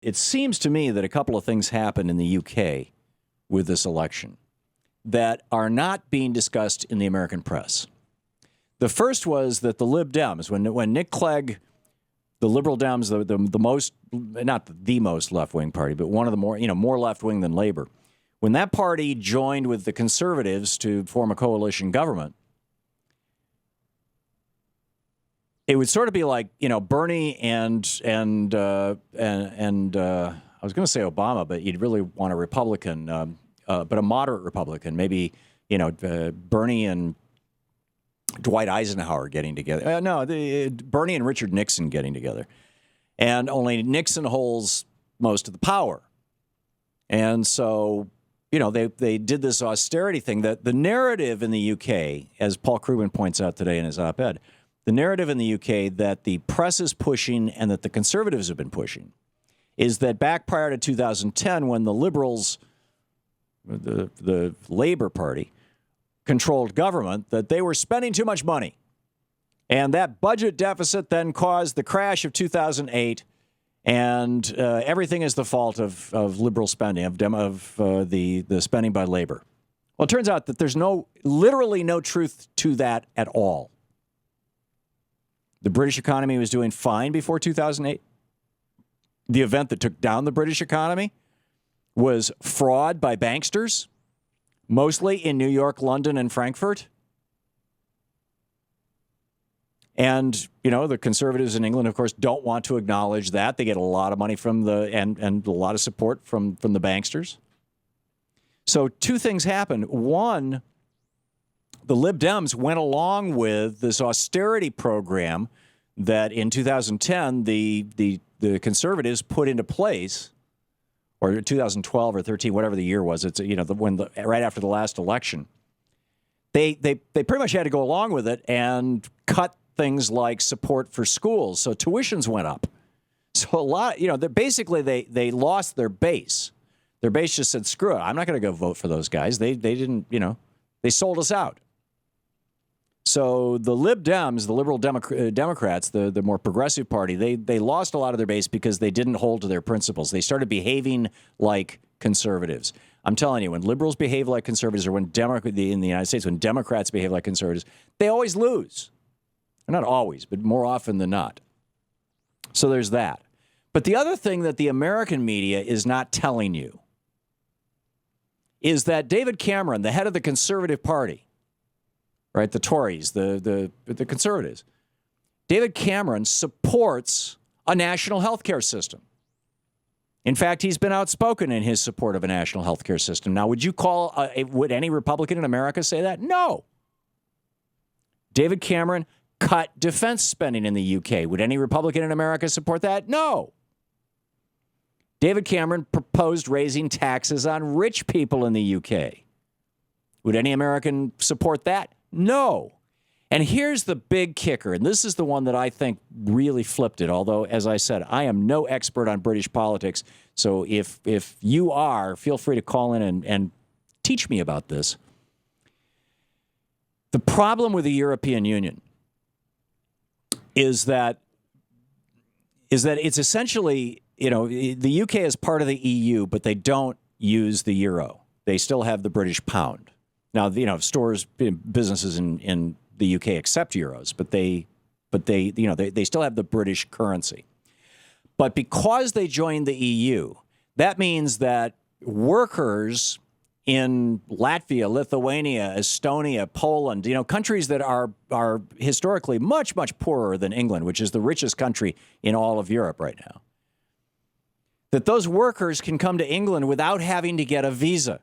It seems to me that a couple of things happened in the UK with this election that are not being discussed in the American press. The first was that the Lib Dems, when Nick Clegg, the Liberal Dems, the most, not the most left-wing party, but one of the more left-wing than Labor, when that party joined with the Conservatives to form a coalition government, it would sort of be like, Bernie and I was going to say Obama, but you'd really want a Republican, but a moderate Republican, maybe, Bernie and Dwight Eisenhower getting together. Bernie and Richard Nixon getting together. And only Nixon holds most of the power. And so, they did this austerity thing. That the narrative in the UK, as Paul Krugman points out today in his op-ed, the narrative in the UK that the press is pushing and that the Conservatives have been pushing is that back prior to 2010, when the Liberals, the Labour Party, controlled government, that they were spending too much money. And that budget deficit then caused the crash of 2008, and everything is the fault of liberal spending, of the spending by Labor. Well, it turns out that there's literally no truth to that at all. The British economy was doing fine before 2008. The event that took down the British economy was fraud by banksters, mostly in New York, London, and Frankfurt. And, the Conservatives in England, of course, don't want to acknowledge that. They get a lot of money from and a lot of support from the banksters. So two things happened. One, the Lib Dems went along with this austerity program that in 2010 the Conservatives put into place, or 2012 or 13, whatever the year was. It's right after the last election. They pretty much had to go along with it and cut things like support for schools. So tuitions went up. So a lot, basically they lost their base. Their base just said, screw it, I'm not going to go vote for those guys. They didn't, they sold us out. So the Lib Dems, the liberal Democrats, the more progressive party, they lost a lot of their base because they didn't hold to their principles. They started behaving like conservatives. I'm telling you, when liberals behave like conservatives, or when in the United States, when Democrats behave like conservatives, they always lose. Not always, but more often than not. So there's that. But the other thing that the American media is not telling you is that David Cameron, the head of the Conservative Party, right, the Tories, the Conservatives, David Cameron supports a national health care system. In fact, he's been outspoken in his support of a national health care system. Now, would any Republican in America say that? No. David Cameron cut defense spending in the UK. Would any Republican in America support that? No. David Cameron proposed raising taxes on rich people in the UK. Would any American support that? No. And here's the big kicker, and this is the one that I think really flipped it, although, as I said, I am no expert on British politics, so if you are, feel free to call in and teach me about this. The problem with the European Union is that it's essentially, the UK is part of the EU, but they don't use the euro. They still have the British pound. Now, stores, businesses in the UK accept euros, but they still have the British currency. But because they joined the EU, that means that workers in Latvia, Lithuania, Estonia, Poland, countries that are historically much, much poorer than England, which is the richest country in all of Europe right now, that those workers can come to England without having to get a visa.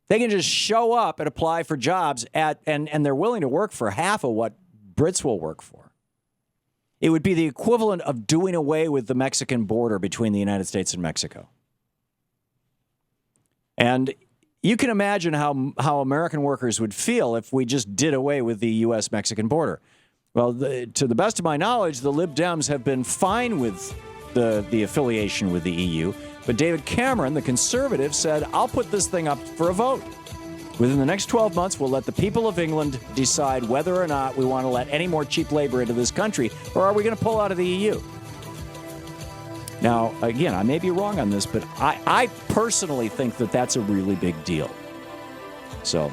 They can just show up and apply for jobs and they're willing to work for half of what Brits will work for. It would be the equivalent of doing away with the Mexican border between the United States and Mexico. And you can imagine how American workers would feel if we just did away with the U.S.-Mexican border. Well, to the best of my knowledge, the Lib Dems have been fine with the affiliation with the EU. But David Cameron, the conservative, said, I'll put this thing up for a vote. Within the next 12 months, we'll let the people of England decide whether or not we want to let any more cheap labor into this country, or are we going to pull out of the EU? Now, again, I may be wrong on this, but I personally think that that's a really big deal. So